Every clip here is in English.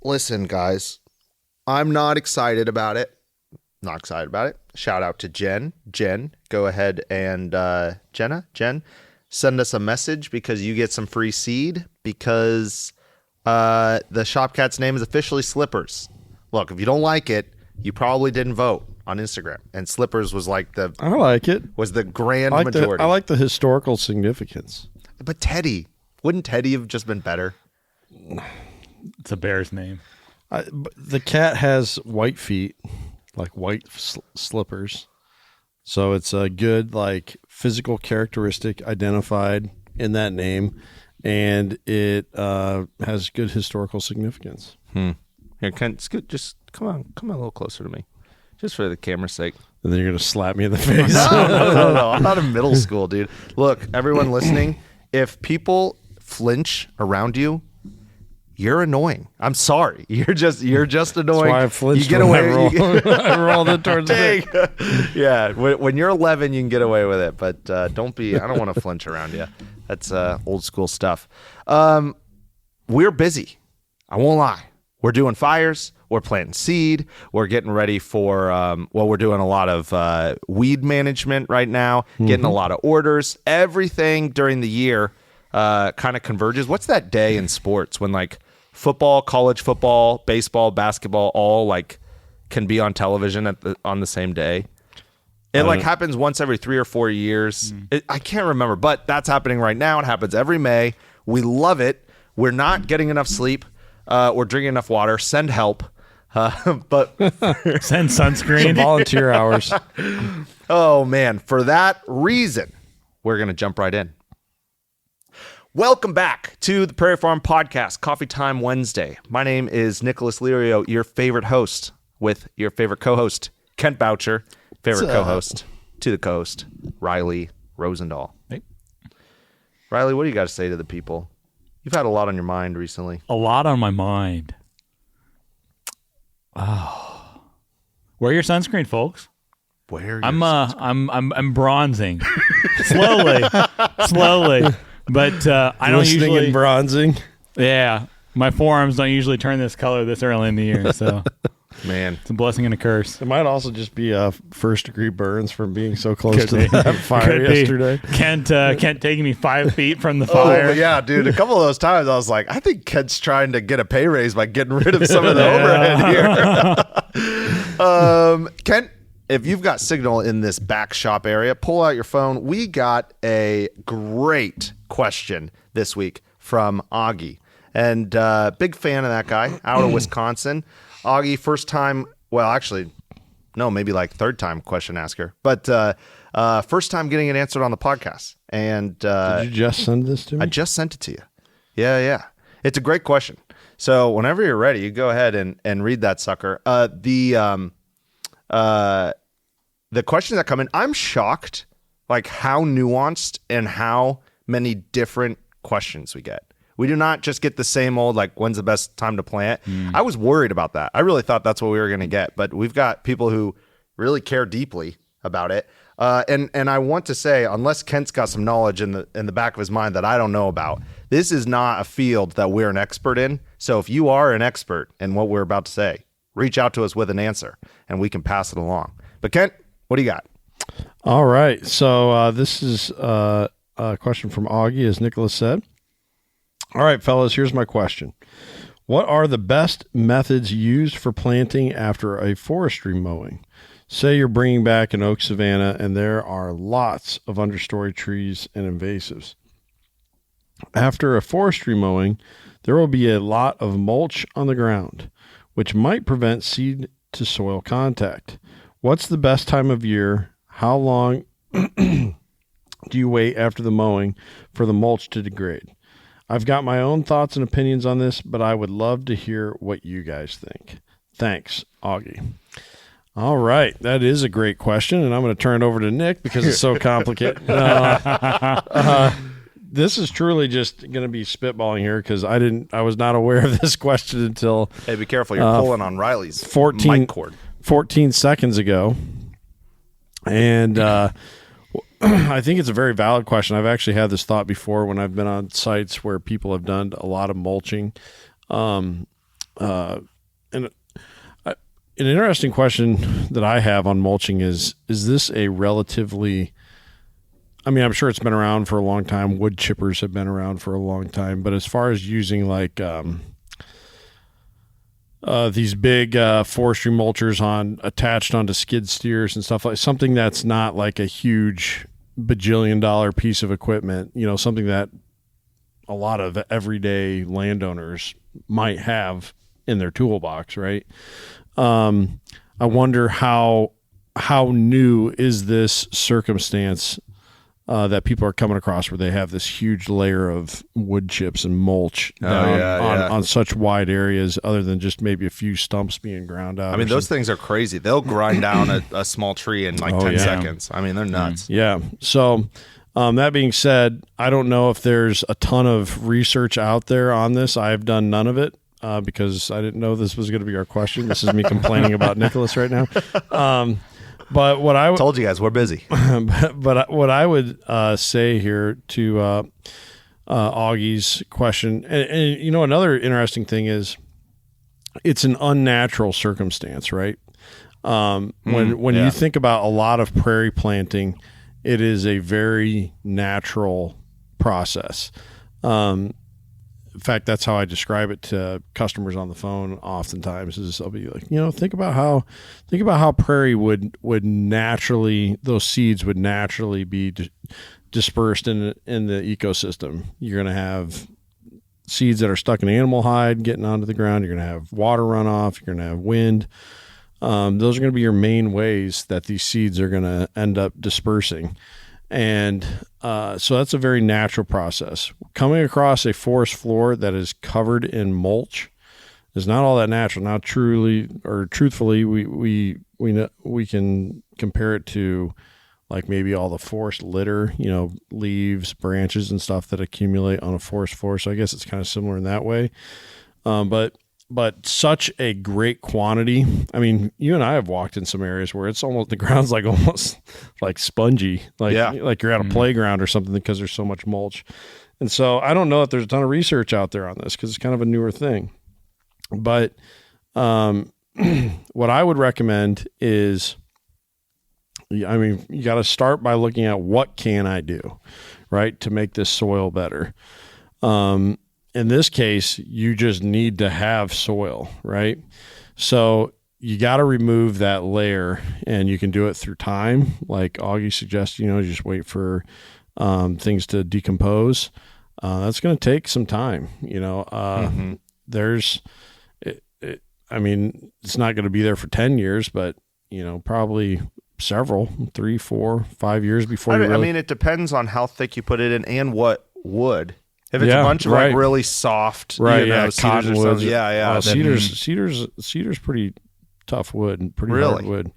Listen, guys, I'm not excited about it. Not excited about it. Shout out to Jen. Jen, go ahead and Jen, send us a message because you get some free seed because the Shopcat's name is officially Slippers. Look, if you don't like it, you probably didn't vote on Instagram. And Slippers was like the... I like it. Was the grand majority. I like the historical significance. But Teddy, wouldn't Teddy have just been better? It's a bear's name. The cat has white feet, like white slippers. So it's a good like physical characteristic identified in that name, and it has good historical significance. Here, Ken, Scoot, just come on a little closer to me, just for the camera's sake. And then you're gonna slap me in the face. No. I'm not in middle school, dude. Look, everyone listening, if people flinch around you, you're annoying. I'm sorry. You're just annoying. That's why I flinched. You get away. I rolled it towards the Yeah, when you're 11, you can get away with it, but don't be. I don't want to flinch around you. That's old school stuff. We're busy. I won't lie. We're doing fires. We're planting seed. We're getting ready for. We're doing a lot of weed management right now. Getting a lot of orders. Everything during the year kind of converges. What's that day in sports when like football, college football, baseball, basketball, all like can be on television on the same day? It like happens once every 3 or 4 years. I can't remember, but that's happening right now. It happens every May. We love it. We're not getting enough sleep. We're drinking enough water. Send help. But send sunscreen. Some volunteer hours. Oh man, for that reason, we're going to jump right in. Welcome back to the Prairie Farm Podcast, Coffee Time Wednesday. My name is Nicholas Lirio, your favorite host, with your favorite co-host, Kent Boucher, favorite co-host to the co-host, Riley Rosendahl. Hey. Riley, what do you got to say to the people? You've had a lot on your mind recently. A lot on my mind. Oh, wear your sunscreen, folks. I'm bronzing slowly, but I don't usually and bronzing. Yeah, my forearms don't usually turn this color this early in the year, so man, it's a blessing and a curse. It might also just be first-degree burns from being so close to that fire yesterday. Kent taking me 5 feet from the fire. Oh, yeah, dude. A couple of those times I was like, I think Kent's trying to get a pay raise by getting rid of some of the overhead here. Kent, if you've got signal in this back shop area, pull out your phone. We got a great question this week from Augie. And big fan of that guy out of Wisconsin. Augie, first time, well, actually, no, maybe like third time question asker, but first time getting it answered on the podcast. And did you just send this to me? I just sent it to you. Yeah. It's a great question. So whenever you're ready, you go ahead and read that sucker. The questions that come in, I'm shocked like how nuanced and how many different questions we get. We do not just get the same old, like, when's the best time to plant? I was worried about that. I really thought that's what we were going to get, but we've got people who really care deeply about it. And I want to say, unless Kent's got some knowledge in the back of his mind that I don't know about, this is not a field that we're an expert in. So if you are an expert in what we're about to say, reach out to us with an answer and we can pass it along. But Kent, what do you got? All right. So this is a question from Augie, as Nicholas said. All right, fellas, here's my question. What are the best methods used for planting after a forestry mowing? Say you're bringing back an oak savanna and there are lots of understory trees and invasives. After a forestry mowing, there will be a lot of mulch on the ground, which might prevent seed to soil contact. What's the best time of year? How long do you wait after the mowing for the mulch to degrade? I've got my own thoughts and opinions on this, but I would love to hear what you guys think. Thanks, Augie. All right. That is a great question, and I'm going to turn it over to Nick because it's so complicated. This is truly just going to be spitballing here because I was not aware of this question until... Hey, be careful. You're pulling on Riley's mic cord. 14 seconds ago. And I think it's a very valid question. I've actually had this thought before when I've been on sites where people have done a lot of mulching. and an interesting question that I have on mulching is this a relatively, I mean, I'm sure it's been around for a long time. Wood chippers have been around for a long time. But as far as using like these big forestry mulchers attached onto skid steers and stuff, like something that's not like a huge bajillion-dollar piece of equipment, something that a lot of everyday landowners might have in their toolbox, right? I wonder how new is this circumstance that people are coming across where they have this huge layer of wood chips and mulch down on such wide areas, other than just maybe a few stumps being ground out. I mean, those things are crazy. They'll grind down a small tree in like 10 seconds. I mean, they're nuts. Yeah. So that being said, I don't know if there's a ton of research out there on this. I've done none of it because I didn't know this was going to be our question. This is me complaining about Nicholas right now. But what I told you guys, we're busy. but what I would say here to Augie's question, and another interesting thing is, it's an unnatural circumstance, right? When you think about a lot of prairie planting, it is a very natural process. In fact, that's how I describe it to customers on the phone oftentimes, is I'll be like, think about how prairie would naturally, those seeds would naturally be dispersed in the ecosystem. You're going to have seeds that are stuck in animal hide getting onto the ground. You're going to have water runoff. You're going to have wind. Those are going to be your main ways that these seeds are going to end up dispersing. And so that's a very natural process. Coming across a forest floor that is covered in mulch is not all that natural. Now, truthfully, we can compare it to like maybe all the forest litter, leaves, branches, and stuff that accumulate on a forest floor. So I guess it's kind of similar in that way. But such a great quantity. I mean, you and I have walked in some areas where it's almost, the ground's like almost like spongy, like you're at a playground or something, because there's so much mulch. And so I don't know if there's a ton of research out there on this, because it's kind of a newer thing. But what I would recommend is, I mean, you got to start by looking at what can I do, right, to make this soil better. In this case, you just need to have soil, right? So you got to remove that layer, and you can do it through time. Like Augie suggests, just wait for things to decompose. That's going to take some time, I mean, it's not going to be there for 10 years, but, probably several, 3, 4, 5 years before I mean, it depends on how thick you put it in and what wood. If it's a bunch of like really soft, cottonwoods, cedars, cedar's pretty tough wood and pretty hard wood.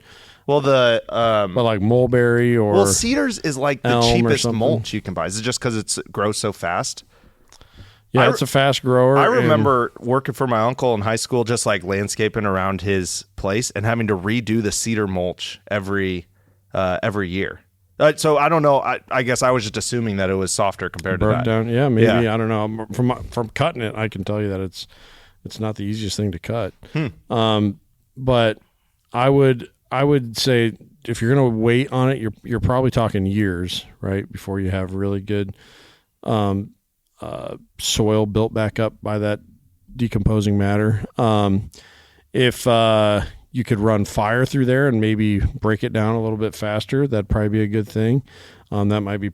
Well, but like mulberry or cedars is like the cheapest mulch you can buy. Is it just because it grows so fast? Yeah, it's a fast grower. I remember working for my uncle in high school, just like landscaping around his place, and having to redo the cedar mulch every year. So I don't know. I guess I was just assuming that it was softer compared to that. Down. Yeah, maybe. Yeah. I don't know. From cutting it, I can tell you that it's not the easiest thing to cut. But I would say if you're going to wait on it, you're probably talking years, right, before you have really good soil built back up by that decomposing matter. If you could run fire through there and maybe break it down a little bit faster, that'd probably be a good thing. That might be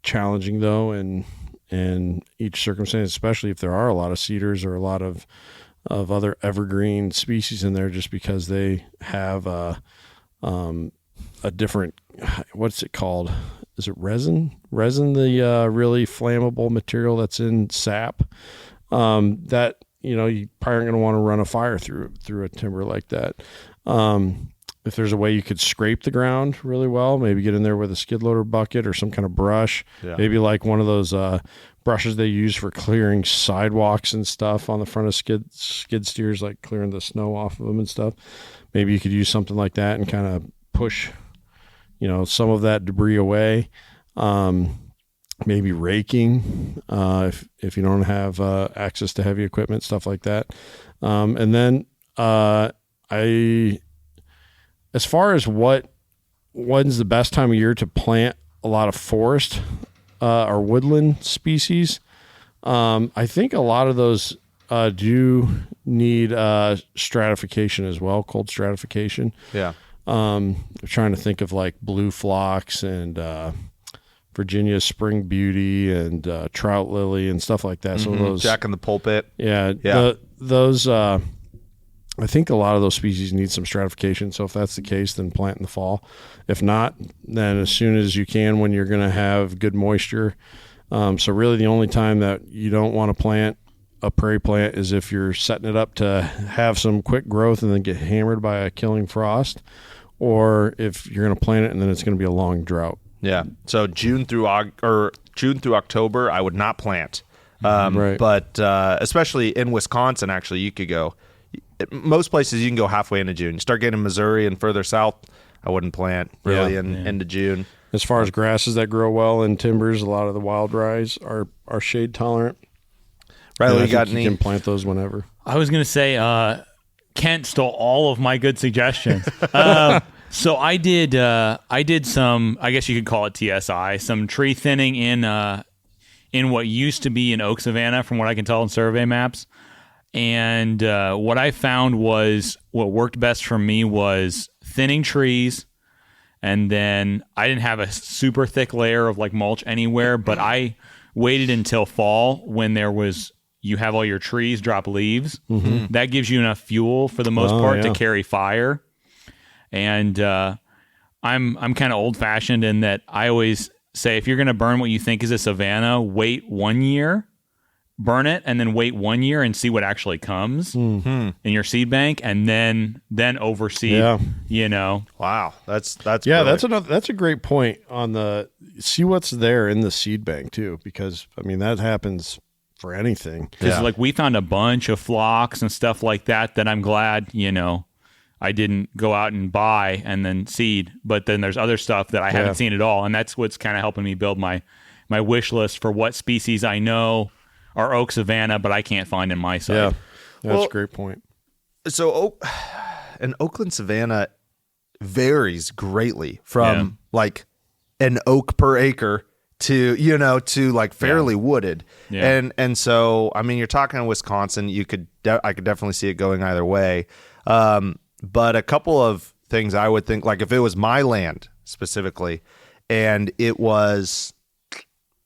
challenging though, in each circumstance, especially if there are a lot of cedars or a lot of other evergreen species in there, just because they have a different, what's it called? Is it resin? Resin, the really flammable material that's in sap, that you probably aren't going to want to run a fire through a timber like that. If there's a way you could scrape the ground really well, maybe get in there with a skid loader bucket or some kind of brush, maybe like one of those brushes they use for clearing sidewalks and stuff on the front of skid steers, like clearing the snow off of them and stuff. Maybe you could use something like that and kind of push, some of that debris away. maybe raking if you don't have access to heavy equipment, stuff like that. And then as far as when's the best time of year to plant a lot of forest or woodland species, I think a lot of those do need stratification as well, cold stratification. Yeah. I'm trying to think of like blue phlox and Virginia spring beauty and trout lily and stuff like that. So those Jack in the pulpit. yeah. Those I think a lot of those species need some stratification. So if that's the case, then plant in the fall. If not, then as soon as you can when you're going to have good moisture. So really the only time that you don't want to plant a prairie plant is if you're setting it up to have some quick growth and then get hammered by a killing frost, or if you're going to plant it and then it's going to be a long drought. Yeah. So June through October, I would not plant. Right. But especially in Wisconsin, actually, you could go. Most places you can go halfway into June. You start getting Missouri and further south, I wouldn't plant really into June. As far as grasses that grow well in timbers, a lot of the wild rye are shade tolerant. Riley, And you got you any? can plant those whenever. I was going to say, Kent stole all of my good suggestions. So I did some, I guess you could call it TSI, some tree thinning in what used to be an oak savanna, from what I can tell in survey maps. And what I found was what worked best for me was thinning trees. And then I didn't have a super thick layer of like mulch anywhere, but I waited until fall when you have all your trees drop leaves. Mm-hmm. That gives you enough fuel for the most part to carry fire. And I'm kind of old fashioned in that I always say, if you're going to burn what you think is a savanna, wait 1 year, burn it, and then wait 1 year and see what actually comes in your seed bank, and then overseed. Yeah. Wow, that's brilliant. That's a great point on the see what's there in the seed bank too, because I mean that happens for anything. Because like we found a bunch of phlox and stuff like that I'm glad I didn't go out and buy and then seed, but then there's other stuff that I haven't seen at all, and that's what's kind of helping me build my wish list for what species I know are oak savanna, but I can't find in my site. Yeah, that's a great point. So an Oakland savanna varies greatly from like an oak per acre to like fairly wooded. Yeah. And so I mean, you're talking in Wisconsin, I could definitely see it going either way. But a couple of things I would think, like if it was my land specifically and it was,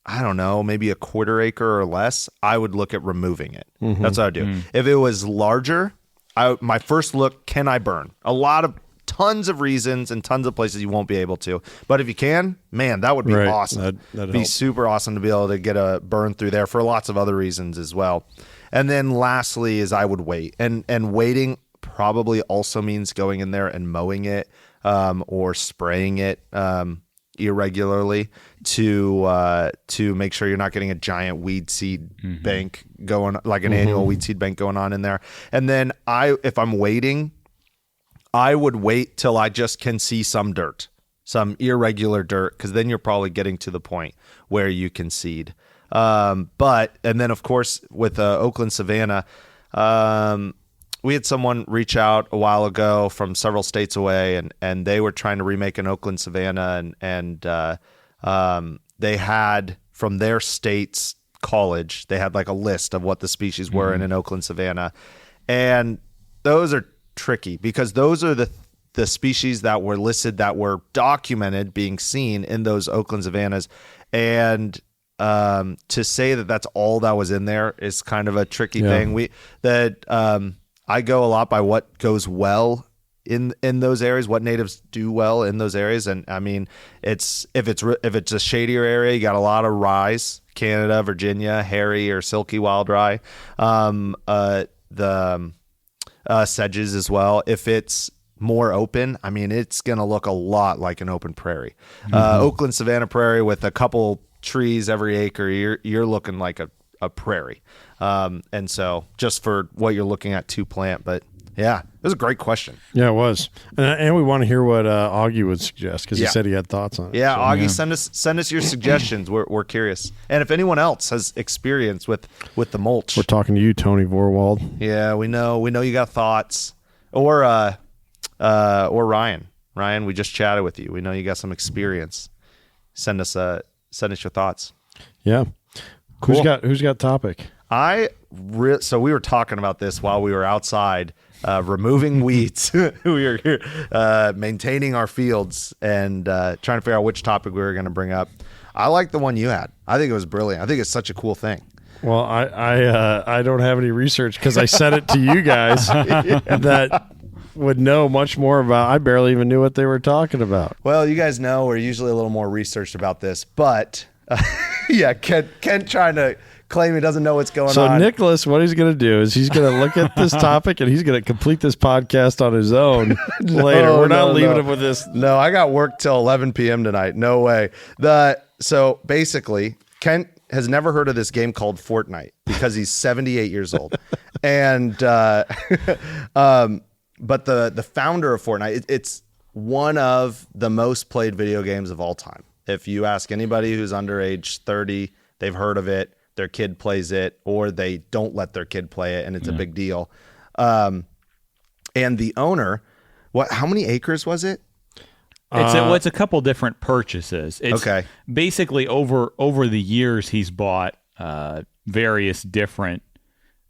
I don't know, maybe a quarter acre or less, I would look at removing it. Mm-hmm. That's what I would do. Mm. If it was larger, my first look, can I burn? Tons of reasons and tons of places you won't be able to. But if you can, man, that would be awesome. That'd be super awesome to be able to get a burn through there for lots of other reasons as well. And then lastly is I would wait. And waiting probably also means going in there and mowing it or spraying it irregularly to make sure you're not getting a giant weed seed bank going, like an annual weed seed bank going on in there. And then if I'm waiting, I would wait till I just can see some dirt, some irregular dirt, because then you're probably getting to the point where you can seed. And then of course with Oakland savanna, we had someone reach out a while ago from several states away, and they were trying to remake an Oakland savanna, and they had from their state's college, they had like a list of what the species were in an Oakland savanna, and those are tricky because those are the species that were listed that were documented being seen in those Oakland savannas, and to say that that's all that was in there is kind of a tricky thing. I go a lot by what goes well in those areas, what natives do well in those areas, and I mean, if it's a shadier area, you got a lot of rye, Canada, Virginia, hairy or silky wild rye, the sedges as well. If it's more open, I mean, it's gonna look a lot like an open prairie. Oakland savanna prairie with a couple trees every acre, you're looking like a prairie. And so just for what you're looking at to plant, but Yeah, it was a great question. Yeah, it was. And we want to hear what Augie would suggest because he Yeah. said he had thoughts on it. Yeah, So, Augie, send us your suggestions. We're curious, and if anyone else has experience with the mulch, we're talking to you, Tony Vorwald. yeah, we know you got thoughts, or Ryan. Ryan, we just chatted with you. We know you got some experience. Send us your thoughts. Yeah. Cool. Who's got topic? So we were talking about this while we were outside, removing weeds. We were maintaining our fields and trying to figure out which topic we were going to bring up. I like the one you had. I think it was brilliant. I think it's such a cool thing. Well, I don't have any research because I sent it to you guys that would know much more about. I barely even knew what they were talking about. Well, you guys know we're usually a little more researched about this, but yeah, Ken trying to claim he doesn't know what's going on. So Nicholas, what he's going to do is he's going to look at this topic and he's going to complete this podcast on his own later. We're not leaving him with this. No, I got work till 11 p.m. tonight. No way. So basically, Ken has never heard of this game called Fortnite because he's 78 years old. And but the founder of Fortnite, it's one of the most played video games of all time. If you ask anybody who's under age 30, they've heard of it. Their kid plays it, or they don't let their kid play it, and it's a big deal. And the owner, how many acres was it? It's a couple different purchases. It's okay. Basically, over the years, he's bought various different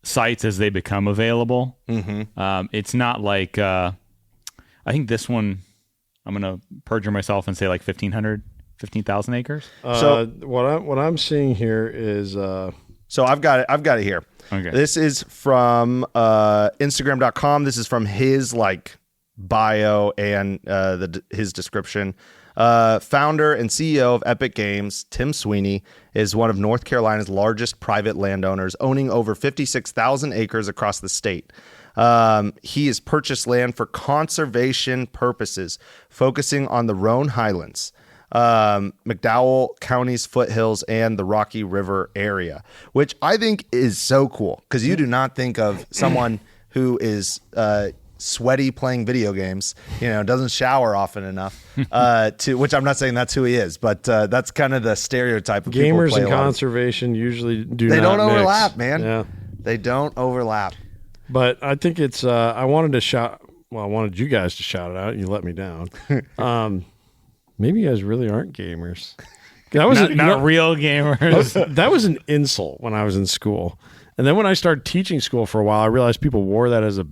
sites as they become available. Mm-hmm. It's not like I think this one. I'm gonna perjure myself and say like 15,000 acres. So what I'm seeing here is so I've got it here. Okay. This is from Instagram.com. This is from his bio and his description. Founder and CEO of Epic Games, Tim Sweeney, is one of North Carolina's largest private landowners, owning over 56,000 acres across the state. He has purchased land for conservation purposes, focusing on the Roan Highlands, McDowell County's foothills, and the Rocky River area, which I think is so cool because you do not think of someone who is sweaty playing video games, doesn't shower often enough, which I'm not saying that's who he is, but that's kind of the stereotype of gamers people and conservation usually they not don't mix. overlap, man. Yeah. They don't overlap. But I think it's I wanted you guys to shout it out. You let me down. Maybe you guys really aren't gamers. That was not real gamers. That was an insult when I was in school. And then when I started teaching school for a while, I realized people wore that as it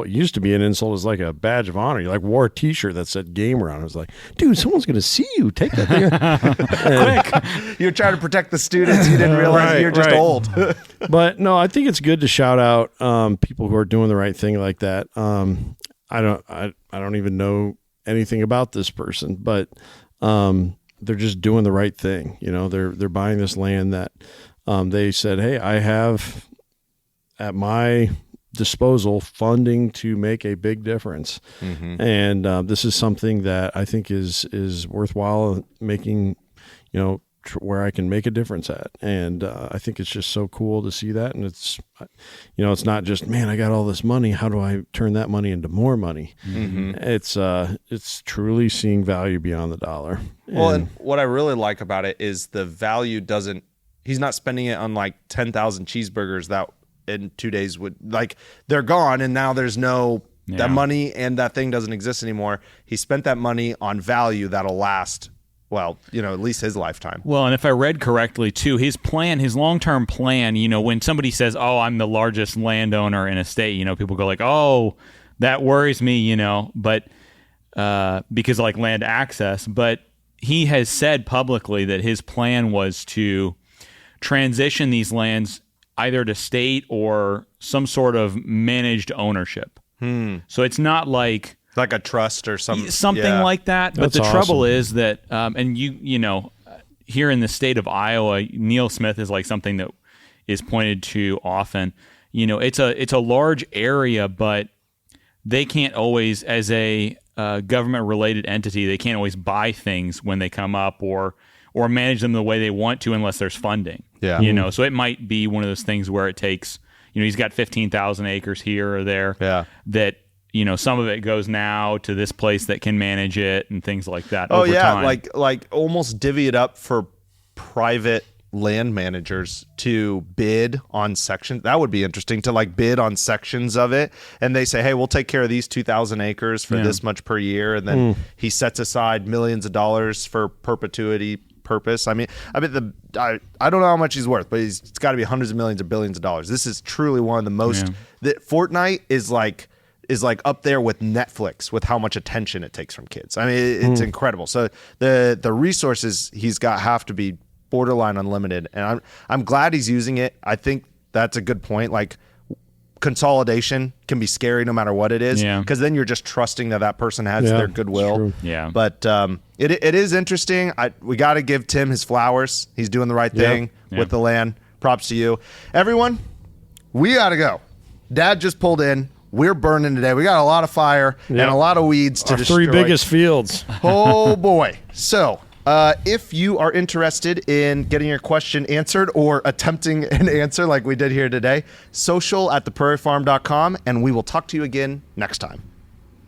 used to be an insult, as like a badge of honor. You wore a T-shirt that said gamer on it. I was like, dude, someone's going to see you. Take that thing. Quick. You're trying to protect the students. You didn't realize you're just old. But no, I think it's good to shout out people who are doing the right thing like that. I don't even know anything about this person, but they're just doing the right thing. They're buying this land that they said, hey, I have at my disposal funding to make a big difference. Mm-hmm. And this is something that I think is worthwhile making, where I can make a difference at. And I think it's just so cool to see that. And it's, it's not just, man, I got all this money. How do I turn that money into more money? Mm-hmm. It's truly seeing value beyond the dollar. Well, and what I really like about it is the value he's not spending it on 10,000 cheeseburgers that in 2 days they're gone, and now there's no that money, and that thing doesn't exist anymore. He spent that money on value that'll last, at least his lifetime. Well, and if I read correctly too, his long-term plan, when somebody says, oh, I'm the largest landowner in a state, people go like, oh, that worries me, but because of land access. But he has said publicly that his plan was to transition these lands either to state or some sort of managed ownership. So it's not like a trust or something like that. But That's the trouble awesome. is that, and here in the state of Iowa, Neil Smith is something that is pointed to often. It's a large area, but they can't always, as a government related entity, they can't always buy things when they come up or manage them the way they want to unless there's funding. Yeah. So it might be one of those things where it takes, he's got 15,000 acres here or there. Yeah. That, some of it goes now to this place that can manage it and things like that. Oh over yeah, time. like almost divvy it up for private land managers to bid on sections. That would be interesting to like bid on sections of it, and they say, hey, we'll take care of these 2,000 acres for this much per year, and then he sets aside millions of dollars for perpetuity purpose. I mean I don't know how much he's worth, but it's got to be hundreds of millions or billions of dollars. This is truly one of the most that Fortnite is like up there with Netflix with how much attention it takes from kids. I mean, it's incredible. So the resources he's got have to be borderline unlimited, and I'm glad he's using it. I think that's a good point. Like, consolidation can be scary no matter what it is, because then you're just trusting that person has their goodwill. Yeah. But it is interesting. We got to give Tim his flowers. He's doing the right thing with the land. Props to you, everyone. We got to go. Dad just pulled in. We're burning today. We got a lot of fire and a lot of weeds to destroy. 3 biggest fields. Oh boy. So if you are interested in getting your question answered or attempting an answer like we did here today, social@theprairiefarm.com, and we will talk to you again next time.